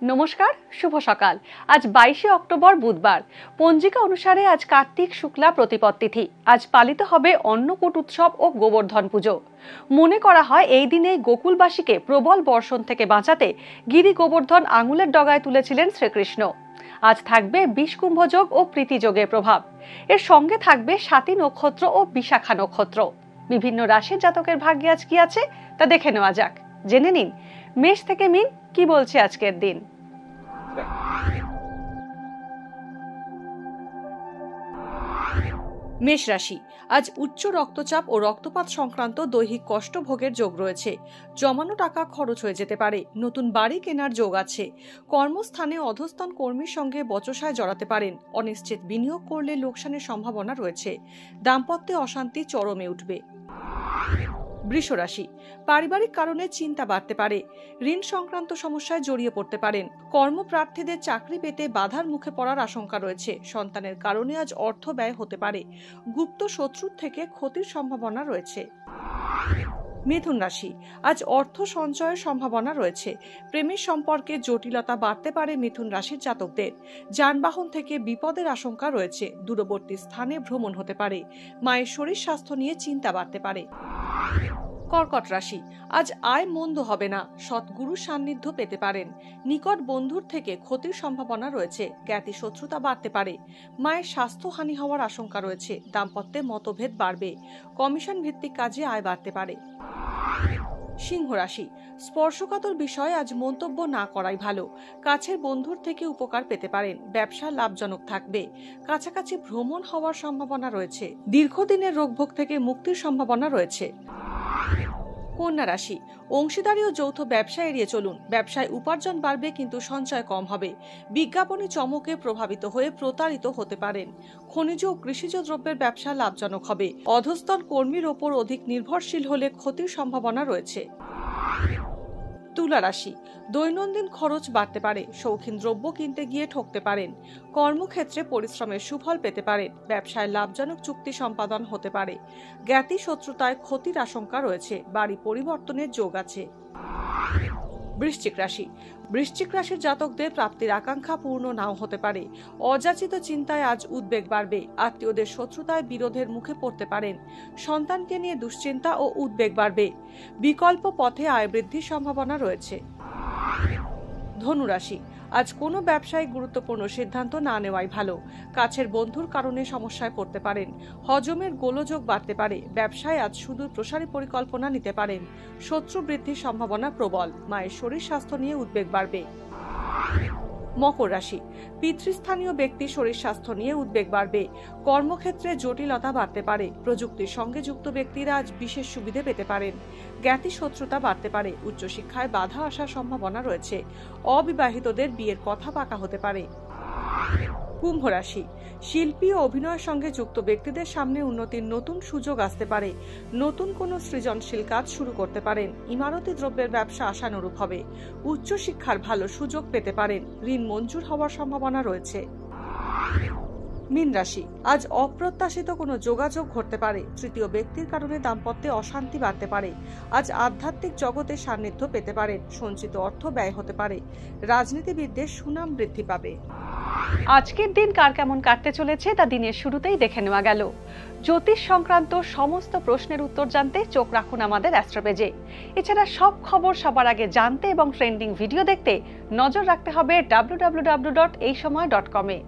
নমস্কার, শুভ সকাল। আজ 22শে অক্টোবর বুধবার। পঞ্জিকা অনুসারে আজ কার্তিক শুক্লা প্রতিপদ তিথি। আজ পালিত হবে অন্নকূট উৎসব ও গোবর্ধন পুজো। মনে করা হয় এই দিনেই গোকুলবাসীকে প্রবল বর্ষণ থেকে বাঁচাতে গিরি গোবর্ধন আঙুলের ডগায় তুলেছিলেন শ্রীকৃষ্ণ। আজ থাকবে বিষকুম্ভযোগ ও প্রীতিযোগের প্রভাব। এর সঙ্গে থাকবে স্বাতী নক্ষত্র ও বিশাখা নক্ষত্র। বিভিন্ন রাশির জাতকের ভাগ্যে আজ কি আছে তা দেখে নেওয়া যাক। জেনে নিন মেষ থেকে মীন কি বলছে আজকের দিন। মেষ রাশি, আজ উচ্চ রক্তচাপ ও রক্তপাত সংক্রান্ত দৈহিক কষ্ট ভোগের যোগ রয়েছে। জমানো টাকা খরচ হয়ে যেতে পারে। নতুন বাড়ি কেনার যোগ আছে। কর্মস্থানে অধস্তন কর্মীর সঙ্গে বচসায় জড়াতে পারেন। অনিশ্চিত বিনিয়োগ করলে লোকসানের সম্ভাবনা রয়েছে। দাম্পত্যে অশান্তি চরমে উঠবে। বৃষ রাশি, পারিবারিক কারণে চিন্তা বাড়তে পারে। ঋণ সংক্রান্ত সমস্যায় জড়িয়ে পড়তে পারেন। কর্মপ্রার্থীদের চাকরি পেতে বাধার মুখে পড়ার আশঙ্কা রয়েছে। সন্তানের কারণে আজ অর্থ ব্যয় হতে পারে। গুপ্ত শত্রুর থেকে ক্ষতির সম্ভাবনা রয়েছে। মিথুন রাশি, আজ অর্থ সঞ্চয়ের সম্ভাবনা রয়েছে। প্রেমের সম্পর্কে জটিলতা বাড়তে পারে মিথুন রাশির জাতকদের। যানবাহন থেকে বিপদের আশঙ্কা রয়েছে। দূরবর্তী স্থানে ভ্রমণ হতে পারে। মায়ের শরীর স্বাস্থ্য নিয়ে চিন্তা বাড়তে পারে। কর্কট রাশি, আজ আয় মন্দ হবে না। সৎগুরুর সান্নিধ্য পেতে পারেন। নিকট বন্ধুর থেকে ক্ষতির সম্ভাবনা রয়েছে। জ্ঞাতি শত্রুতা বাড়তে পারে। মায়ের স্বাস্থ্যহানি হওয়ার আশঙ্কা রয়েছে। দাম্পত্যে মতভেদ বাড়বে। কমিশন ভিত্তিক কাজে আয় বাড়তে পারে। সিংহ রাশি, স্পর্শকাতর বিষয়ে আজ মন্তব্য না করাই ভালো। কাছের বন্ধুর থেকে উপকার পেতে পারেন। ব্যবসা লাভজনক থাকবে। কাছাকাছি ভ্রমণ হওয়ার সম্ভাবনা রয়েছে। দীর্ঘদিনের রোগভোগ থেকে মুক্তির সম্ভাবনা রয়েছে। কন্যা রাশি, অংশীদারি ও যৌথ ব্যবসা এড়িয়ে চলুন। ব্যবসায় উপার্জন বাড়বে কিন্তু সঞ্চয় কম হবে। বিজ্ঞাপনী চমকে প্রভাবিত হয়ে প্রতারিত হতে পারেন। খনিজ ও কৃষিজ দ্রব্যের ব্যবসা লাভজনক হবে। অধস্তন কর্মীর ওপর অধিক নির্ভরশীল হলে ক্ষতির সম্ভাবনা রয়েছে। তুলা রাশি, দৈনন্দিন খরচ বাড়তে পারে। শৌখিন দ্রব্য কিনতে গিয়ে ঠকতে পারেন। কর্মক্ষেত্রে পরিশ্রমের সুফল পেতে পারেন। ব্যবসায় লাভজনক চুক্তি সম্পাদন হতে পারে। জ্ঞাতি শত্রুতায় ক্ষতির আশঙ্কা রয়েছে। বাড়ি পরিবর্তনের যোগ আছে। বৃশ্চিক রাশি, বৃশ্চিক রাশির জাতকদের প্রাপ্তির আকাঙ্ক্ষা পূর্ণ নাও হতে পারে। অযাচিত চিন্তায় আজ উদ্বেগ বাড়বে। আত্মীয়দের শত্রুতায় বিরোধের মুখে পড়তে পারেন। সন্তানকে নিয়ে দুশ্চিন্তা ও উদ্বেগ বাড়বে। বিকল্প পথে আয় বৃদ্ধির সম্ভাবনা রয়েছে। ধনু রাশি, আজ কোনো ব্যবসায়িক গুরুত্বপূর্ণ সিদ্ধান্ত না নেওয়াই ভালো। কাছের বন্ধুর কারণে সমস্যায় পড়তে পারেন। হজমের গোলযোগ বাড়তে পারে। ব্যবসায় আজ সুদূর প্রসারী পরিকল্পনা নিতে পারেন। শত্রু বৃদ্ধির সম্ভাবনা প্রবল। মায়ের শরীর স্বাস্থ্য নিয়ে উদ্বেগ বাড়বে। মকর রাশি, পিতৃস্থানীয় ব্যক্তির শরীর স্বাস্থ্য নিয়ে উদ্বেগ বাড়বে। কর্মক্ষেত্রে জটিলতা বাড়তে পারে। প্রযুক্তির সঙ্গে যুক্ত ব্যক্তিরা আজ বিশেষ সুবিধে পেতে পারেন। জ্ঞাতি শত্রুতা বাড়তে পারে। উচ্চশিক্ষায় বাধা আসার সম্ভাবনা রয়েছে। অবিবাহিতদের বিয়ের কথা পাকা হতে পারে। কুম্ভ রাশি, শিল্পী ও অভিনয়ের সঙ্গে যুক্ত ব্যক্তিদের সামনে উন্নতির নতুন সুযোগ আসতে পারে। নতুন কোনো সৃজনশীল কাজ শুরু করতে পারেন। ইমারতি দ্রব্যের ব্যবসা আশানুরূপ হবে। উচ্চশিক্ষার ভালো সুযোগ পেতে পারেন। ঋণ মঞ্জুর হওয়ার সম্ভাবনা রয়েছে। মীন রাশি, আজ অপ্রত্যাশিত কোনো যোগাযোগ ঘটতে পারে। তৃতীয় ব্যক্তির কারণে দাম্পত্যে অশান্তি বাড়তে পারে। আজ আধ্যাত্মিক জগতের সান্নিধ্য পেতে পারেন। সঞ্চিত অর্থ ব্যয় হতে পারে। রাজনীতিবিদদের সুনাম বৃদ্ধি পাবে। আজকের দিন কার কেমন কাটতে চলেছে তা দিনের শুরুতেই দেখে নেওয়া গেল। জ্যোতিষ সংক্রান্ত সমস্ত প্রশ্নের উত্তর জানতে চোখ রাখুন আমাদের অ্যাস্ট্রোপেজে। এছাড়া সব খবর সবার আগে জানতে এবং ট্রেন্ডিং ভিডিও দেখতে নজর রাখতে হবে www.এইসময়.com-এ।